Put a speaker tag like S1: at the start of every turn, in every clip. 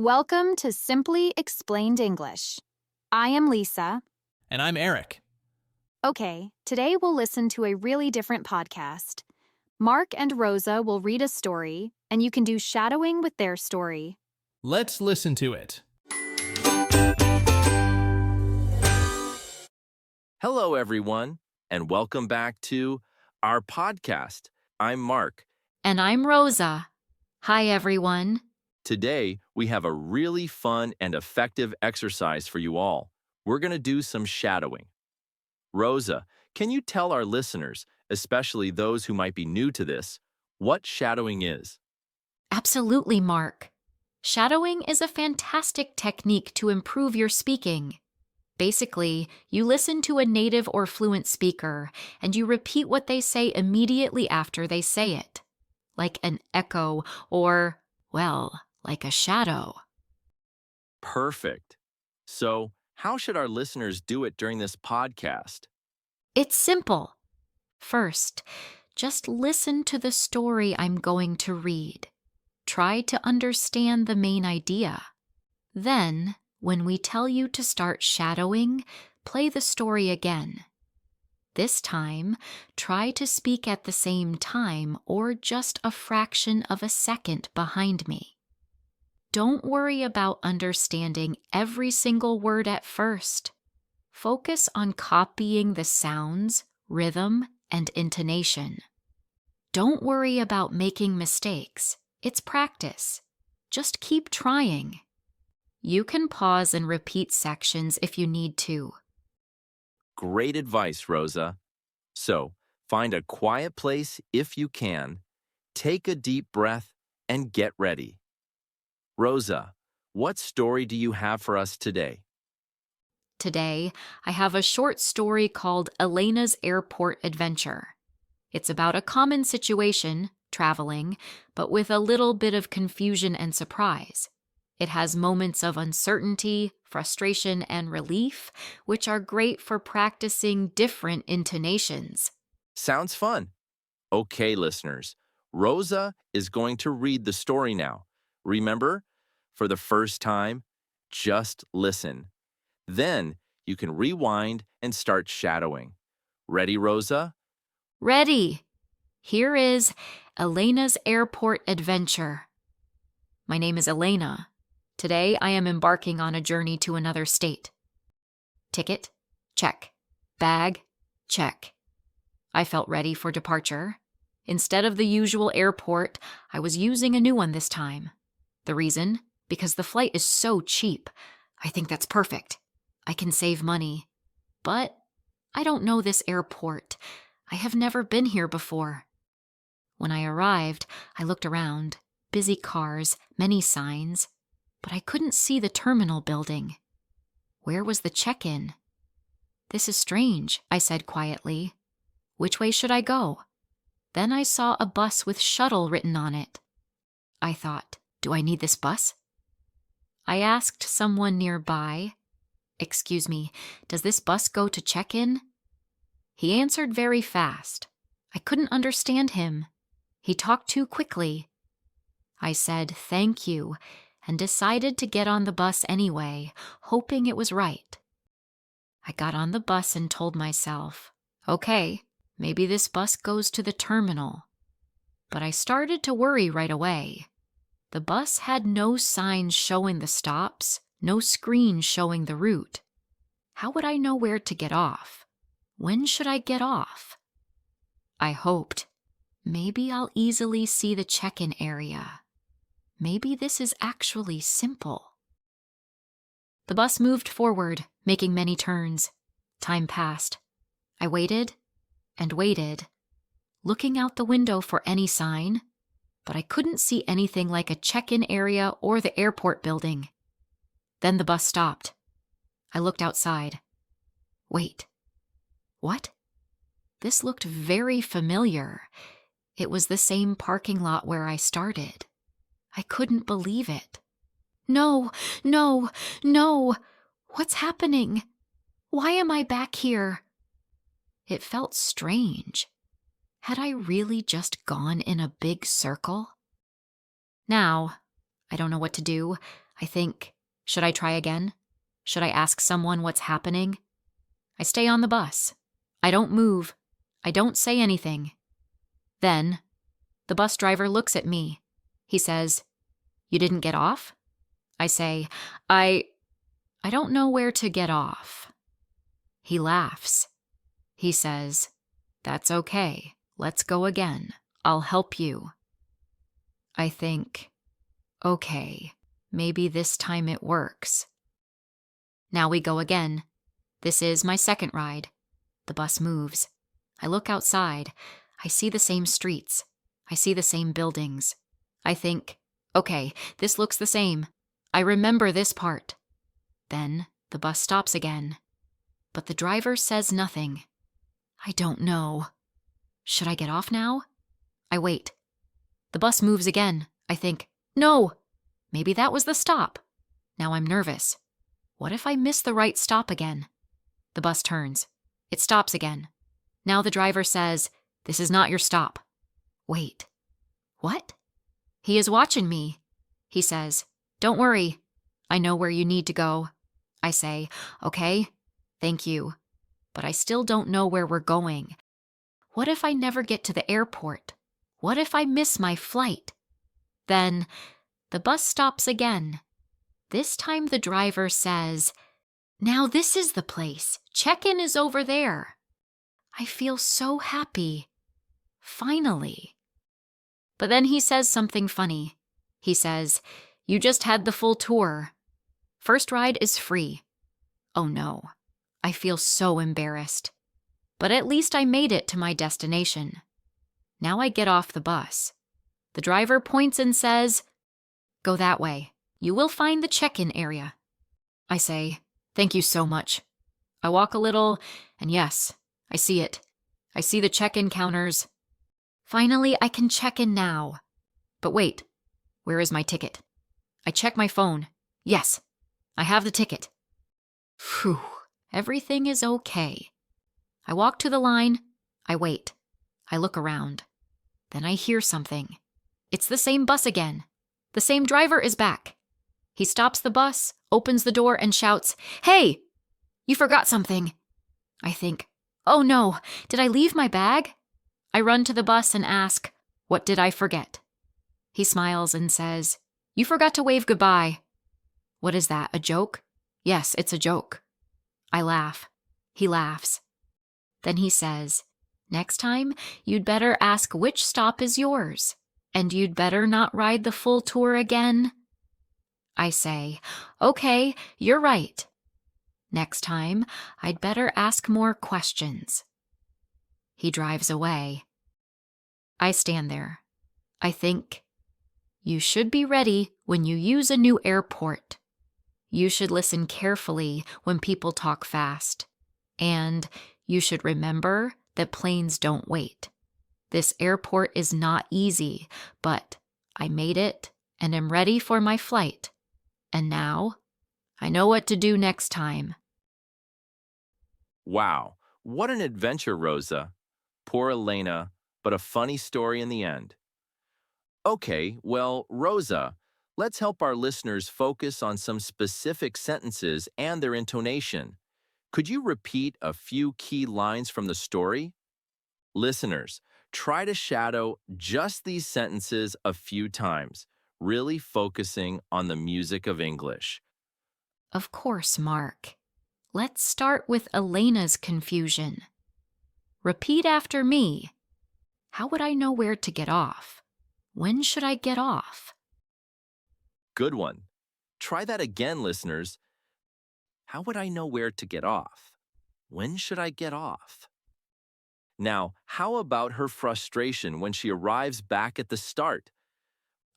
S1: Welcome to Simply Explained English. I am Lisa.
S2: And I'm Eric.
S1: Okay, today we'll listen to a really different podcast. Marc and Roza will read a story, and you can do shadowing with their story.
S2: Let's listen to it.
S3: Hello, everyone, and welcome back to our podcast. I'm Marc.
S4: And I'm Roza. Hi, everyone.
S3: Today, we have a really fun and effective exercise for you all. We're going to do some shadowing. Roza, can you tell our listeners, especially those who might be new to this, what shadowing is?
S4: Absolutely, Marc. Shadowing is a fantastic technique to improve your speaking. Basically, you listen to a native or fluent speaker, and you repeat what they say immediately after they say it, like an echo or, well, like a shadow.
S3: Perfect. So, how should our listeners do it during this podcast?
S4: It's simple. First, just listen to the story I'm going to read. Try to understand the main idea. Then, when we tell you to start shadowing, play the story again. This time, try to speak at the same time or just a fraction of a second behind me. Don't worry about understanding every single word at first. Focus on copying the sounds, rhythm, and intonation. Don't worry about making mistakes. It's practice. Just keep trying. You can pause and repeat sections if you need to.
S3: Great advice, Roza. So, find a quiet place if you can, take a deep breath, and get ready. Roza, what story do you have for us today?
S4: Today, I have a short story called Elena's Airport Adventure. It's about a common situation, traveling, but with a little bit of confusion and surprise. It has moments of uncertainty, frustration, and relief, which are great for practicing different intonations.
S3: Sounds fun. Okay, listeners, Roza is going to read the story now. Remember, for the first time, just listen. Then you can rewind and start shadowing. Ready, Roza?
S4: Ready! Here is Elena's Airport Adventure. My name is Elena. Today I am embarking on a journey to another state. Ticket? Check. Bag? Check. I felt ready for departure. Instead of the usual airport, I was using a new one this time. The reason? Because the flight is so cheap. I think that's perfect. I can save money. But I don't know this airport. I have never been here before. When I arrived, I looked around. Busy cars, many signs. But I couldn't see the terminal building. Where was the check-in? This is strange, I said quietly. Which way should I go? Then I saw a bus with shuttle written on it. I thought, do I need this bus? I asked someone nearby, "Excuse me, does this bus go to check-in?" He answered very fast. I couldn't understand him. He talked too quickly. I said thank you and decided to get on the bus anyway, hoping it was right. I got on the bus and told myself, okay, maybe this bus goes to the terminal. But I started to worry right away. The bus had no signs showing the stops, no screen showing the route. How would I know where to get off? When should I get off? I hoped, maybe I'll easily see the check-in area. Maybe this is actually simple. The bus moved forward, making many turns. Time passed. I waited and waited, looking out the window for any sign, but I couldn't see anything like a check-in area or the airport building. Then the bus stopped. I looked outside. Wait. What? This looked very familiar. It was the same parking lot where I started. I couldn't believe it. No, no, no! What's happening? Why am I back here? It felt strange. Had I really just gone in a big circle? Now, I don't know what to do. I think, should I try again? Should I ask someone what's happening? I stay on the bus. I don't move. I don't say anything. Then, the bus driver looks at me. He says, "You didn't get off?" I say, I don't know where to get off." He laughs. He says, "That's okay. Let's go again. I'll help you." I think, okay, maybe this time it works. Now we go again. This is my second ride. The bus moves. I look outside. I see the same streets. I see the same buildings. I think, okay, this looks the same. I remember this part. Then the bus stops again. But the driver says nothing. I don't know. Should I get off now? I wait. The bus moves again. I think, no, maybe that was the stop. Now I'm nervous. What if I miss the right stop again? The bus turns. It stops again. Now the driver says, "This is not your stop." Wait. What? He is watching me. He says, "Don't worry. I know where you need to go." I say, "Okay, thank you." But I still don't know where we're going. What if I never get to the airport? What if I miss my flight? Then the bus stops again. This time the driver says, "Now this is the place. Check-in is over there." I feel so happy. Finally. But then he says something funny. He says, "You just had the full tour. First ride is free." Oh no. I feel so embarrassed. But at least I made it to my destination. Now I get off the bus. The driver points and says, "Go that way. You will find the check-in area." I say, "Thank you so much." I walk a little, and yes, I see it. I see the check-in counters. Finally, I can check in now. But wait, where is my ticket? I check my phone. Yes, I have the ticket. Phew, everything is okay. I walk to the line. I wait. I look around. Then I hear something. It's the same bus again. The same driver is back. He stops the bus, opens the door, and shouts, "Hey, you forgot something." I think, oh no, did I leave my bag? I run to the bus and ask, "What did I forget?" He smiles and says, "You forgot to wave goodbye." What is that, a joke? Yes, it's a joke. I laugh. He laughs. Then he says, "Next time, you'd better ask which stop is yours, and you'd better not ride the full tour again." I say, "Okay, you're right. Next time, I'd better ask more questions." He drives away. I stand there. I think, you should be ready when you use a new airport. You should listen carefully when people talk fast. And you should remember that planes don't wait. This airport is not easy, but I made it and am ready for my flight. And now, I know what to do next time.
S3: Wow, what an adventure, Rosa. Poor Elena, but a funny story in the end. Okay, well, Rosa, let's help our listeners focus on some specific sentences and their intonation. Could you repeat a few key lines from the story? Listeners, try to shadow just these sentences a few times, really focusing on the music of English.
S4: Of course, Mark. Let's start with Elena's confusion. Repeat after me. How would I know where to get off? When should I get off?
S3: Good one. Try that again, listeners. How would I know where to get off? When should I get off? Now, how about her frustration when she arrives back at the start?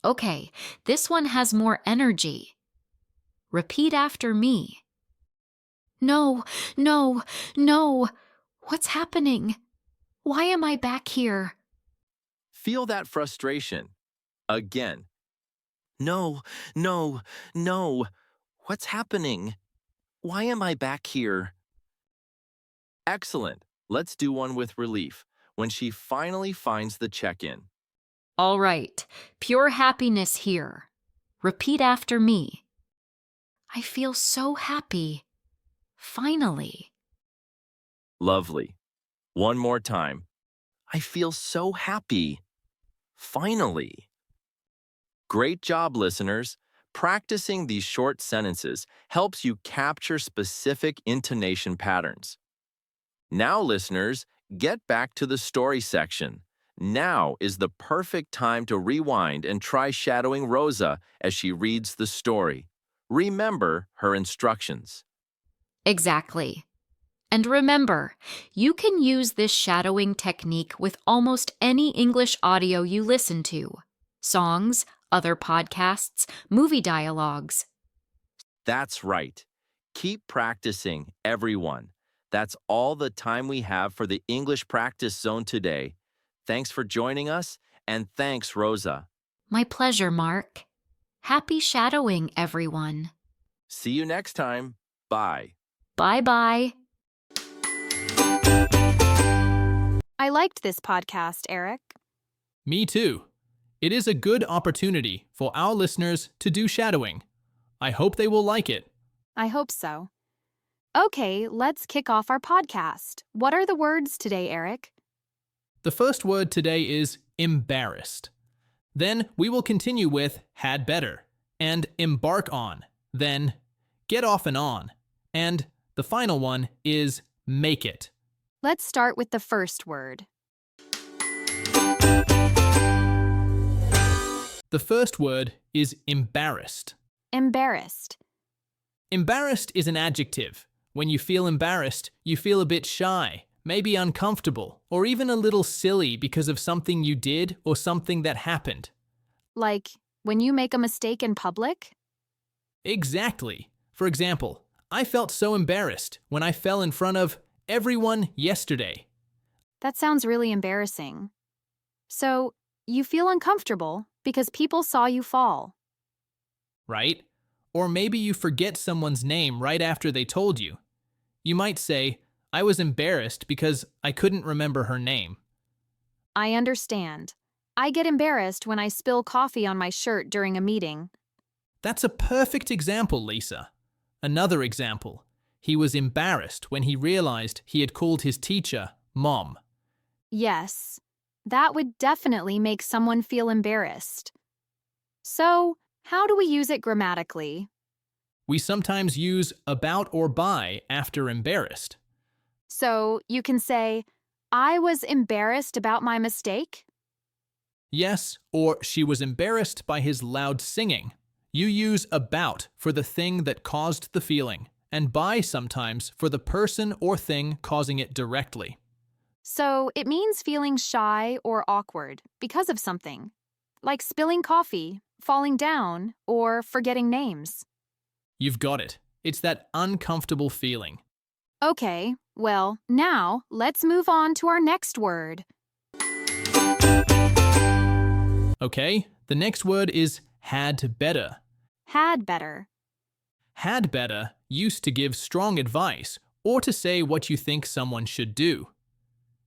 S4: Okay, this one has more energy. Repeat after me. No, no, no. What's happening? Why am I back here?
S3: Feel that frustration. Again. No, no, no. What's happening? Why am I back here? Excellent. Let's do one with relief, when she finally finds the check-in.
S4: All right, pure happiness here. Repeat after me. I feel so happy. Finally.
S3: Lovely. One more time. I feel so happy. Finally. Great job, listeners. Practicing these short sentences helps you capture specific intonation patterns. Now, listeners, get back to the story section. Now is the perfect time to rewind and try shadowing Rosa as she reads the story. Remember her instructions.
S4: Exactly. And remember, you can use this shadowing technique with almost any English audio you listen to. Songs, other podcasts, movie dialogues.
S3: That's right. Keep practicing, everyone. That's all the time we have for the English Practice Zone today. Thanks for joining us, and thanks, Rosa.
S4: My pleasure, Mark. Happy shadowing, everyone.
S3: See you next time. Bye.
S4: Bye-bye.
S1: I liked this podcast, Eric.
S2: Me too. It is a good opportunity for our listeners to do shadowing. I hope they will like it.
S1: I hope so. Okay, let's kick off our podcast. What are the words today, Eric?
S2: The first word today is embarrassed. Then we will continue with had better and embark on, then get off and on, and the final one is make it.
S1: Let's start with the first word.
S2: The first word is embarrassed.
S1: Embarrassed.
S2: Embarrassed is an adjective. When you feel embarrassed, you feel a bit shy, maybe uncomfortable, or even a little silly because of something you did or something that happened.
S1: Like when you make a mistake in public?
S2: Exactly. For example, I felt so embarrassed when I fell in front of everyone yesterday.
S1: That sounds really embarrassing. So, you feel uncomfortable because people saw you fall.
S2: Right? Or maybe you forget someone's name right after they told you. You might say, I was embarrassed because I couldn't remember her name.
S1: I understand. I get embarrassed when I spill coffee on my shirt during a meeting.
S2: That's a perfect example, Lisa. Another example. He was embarrassed when he realized he had called his teacher Mom.
S1: Yes, that would definitely make someone feel embarrassed. So, how do we use it grammatically?
S2: We sometimes use about or by after embarrassed.
S1: So, you can say, I was embarrassed about my mistake?
S2: Yes, or she was embarrassed by his loud singing. You use about for the thing that caused the feeling, and by sometimes for the person or thing causing it directly.
S1: So, it means feeling shy or awkward because of something, like spilling coffee, falling down, or forgetting names.
S2: You've got it. It's that uncomfortable feeling.
S1: Okay, well, now let's move on to our next word.
S2: Okay, the next word is had better.
S1: Had better.
S2: Had better used to give strong advice or to say what you think someone should do.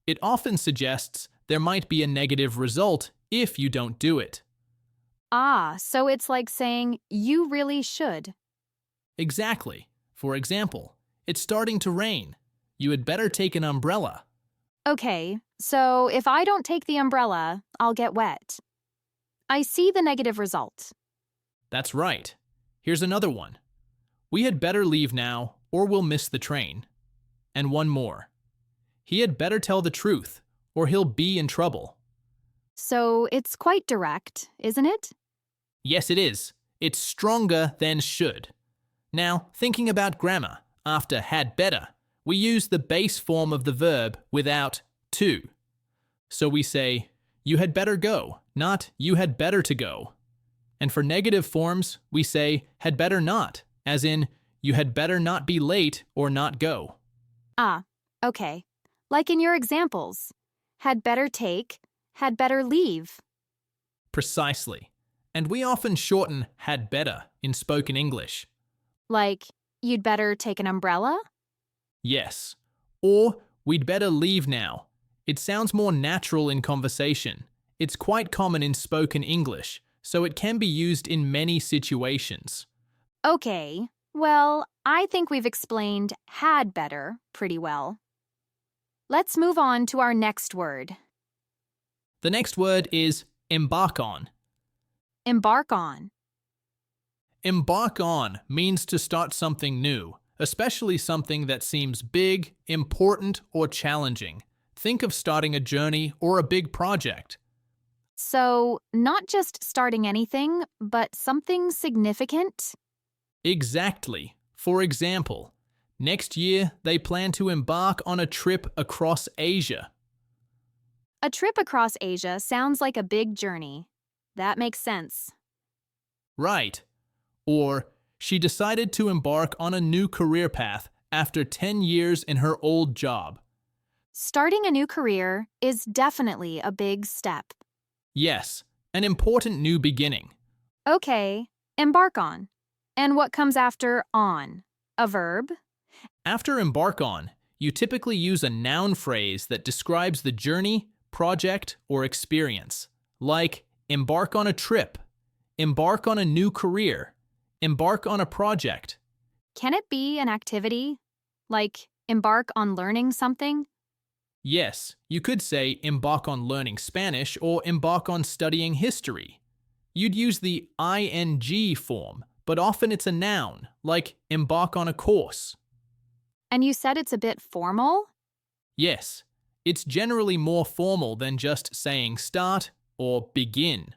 S2: It often suggests there might be a negative result if you don't do it.
S1: Ah, so it's like saying, you really should.
S2: Exactly. For example, it's starting to rain. You had better take an umbrella.
S1: Okay, so if I don't take the umbrella, I'll get wet. I see the negative result.
S2: That's right. Here's another one. We had better leave now or we'll miss the train. And one more. He had better tell the truth or he'll be in trouble.
S1: So it's quite direct, isn't it?
S2: Yes, it is. It's stronger than should. Now, thinking about grammar, after had better, we use the base form of the verb without to. So we say, you had better go, not you had better to go. And for negative forms, we say had better not, as in you had better not be late or not go.
S1: Ah, okay. Like in your examples. Had better take, had better leave.
S2: Precisely. And we often shorten had better in spoken English.
S1: Like, you'd better take an umbrella?
S2: Yes. Or we'd better leave now. It sounds more natural in conversation. It's quite common in spoken English, so it can be used in many situations.
S1: Okay, Well, I think we've explained had better pretty well. Let's move on to our next word.
S2: The next word is embark on.
S1: Embark on.
S2: Embark on means to start something new, especially something that seems big, important, or challenging. Think of starting a journey or a big project.
S1: So, not just starting anything, but something significant?
S2: Exactly. For example, next year they plan to embark on a trip across Asia.
S1: A trip across Asia sounds like a big journey. That makes sense.
S2: Right. Or, she decided to embark on a new career path after 10 years in her old job.
S1: Starting a new career is definitely a big step.
S2: Yes, an important new beginning.
S1: Okay, embark on. And what comes after on? A verb?
S2: After embark on, you typically use a noun phrase that describes the journey, project, or experience, like embark on a trip, embark on a new career, embark on a project.
S1: Can it be an activity? Like embark on learning something?
S2: Yes, you could say embark on learning Spanish or embark on studying history. You'd use the ing form, but often it's a noun, like embark on a course.
S1: And you said it's a bit formal?
S2: Yes, it's generally more formal than just saying start or begin.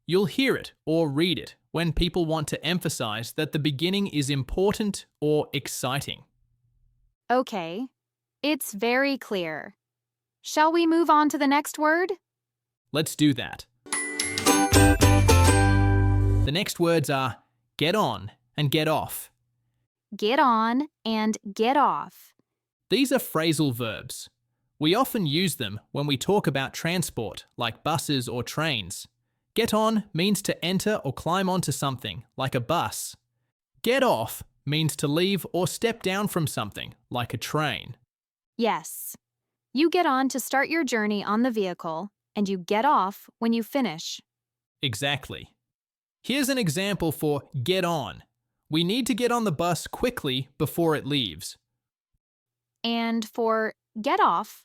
S2: You'll hear it or read it when people want to emphasize that the beginning is important or exciting.
S1: Okay, it's very clear. Shall we move on to the next word?
S2: Let's do that. The next words are get on and get off.
S1: Get on and get off.
S2: These are phrasal verbs. We often use them when we talk about transport, like buses or trains. Get on means to enter or climb onto something, like a bus. Get off means to leave or step down from something, like a train.
S1: Yes. You get on to start your journey on the vehicle, and you get off when you finish.
S2: Exactly. Here's an example for get on. We need to get on the bus quickly before it leaves.
S1: And for get off,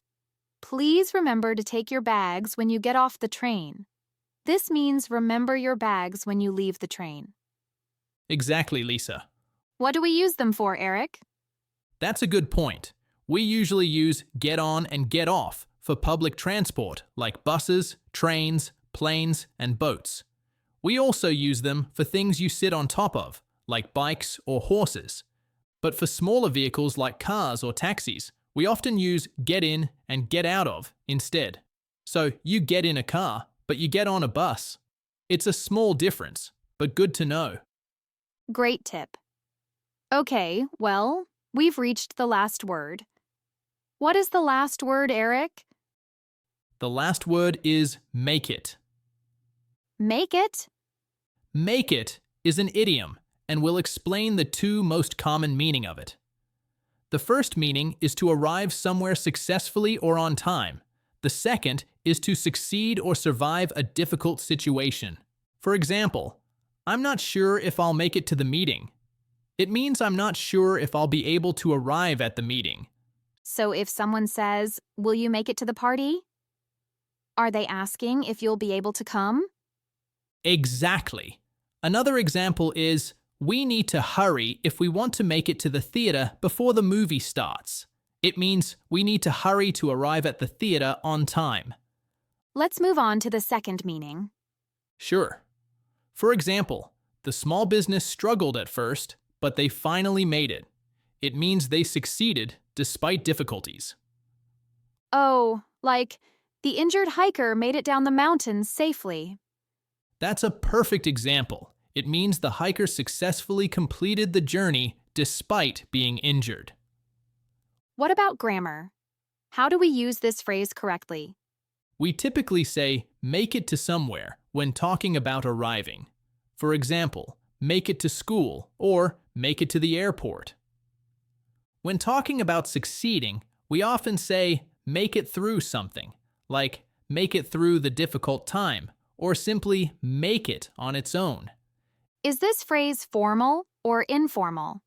S1: please remember to take your bags when you get off the train. This means remember your bags when you leave the train.
S2: Exactly, Lisa.
S1: What do we use them for, Eric?
S2: That's a good point. We usually use get on and get off for public transport like buses, trains, planes, and boats. We also use them for things you sit on top of, like bikes or horses. But for smaller vehicles like cars or taxis, we often use get in and get out of instead. So you get in a car, but you get on a bus. It's a small difference, but good to know.
S1: Great tip. Okay, well, we've reached the last word. What is the last word, Eric?
S2: The last word is make it.
S1: Make it?
S2: Make it is an idiom, and we'll explain the two most common meaning of it. The first meaning is to arrive somewhere successfully or on time. The second is to succeed or survive a difficult situation. For example, I'm not sure if I'll make it to the meeting. It means I'm not sure if I'll be able to arrive at the meeting.
S1: So if someone says, "Will you make it to the party?" Are they asking if you'll be able to come?
S2: Exactly. Another example is, we need to hurry if we want to make it to the theater before the movie starts. It means we need to hurry to arrive at the theater on time.
S1: Let's move on to the second meaning.
S2: Sure. For example, the small business struggled at first, but they finally made it. It means they succeeded despite difficulties.
S1: Oh, like the injured hiker made it down the mountain safely.
S2: That's a perfect example. It means the hiker successfully completed the journey despite being injured.
S1: What about grammar? How do we use this phrase correctly?
S2: We typically say make it to somewhere when talking about arriving. For example, make it to school or make it to the airport. When talking about succeeding, we often say make it through something, like make it through the difficult time, or simply make it on its own.
S1: Is this phrase formal or informal?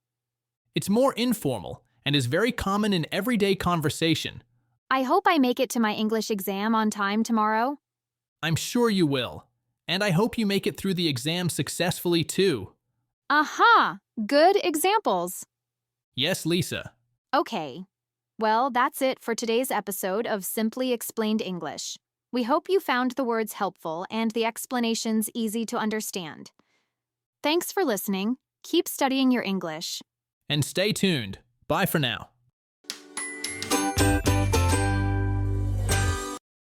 S2: It's more informal and is very common in everyday conversation.
S1: I hope I make it to my English exam on time tomorrow.
S2: I'm sure you will. And I hope you make it through the exam successfully too.
S1: Aha! Good examples.
S2: Yes, Lisa.
S1: Okay. Well, that's it for today's episode of Simply Explained English. We hope you found the words helpful and the explanations easy to understand. Thanks for listening. Keep studying your English.
S2: And stay tuned. Bye for now.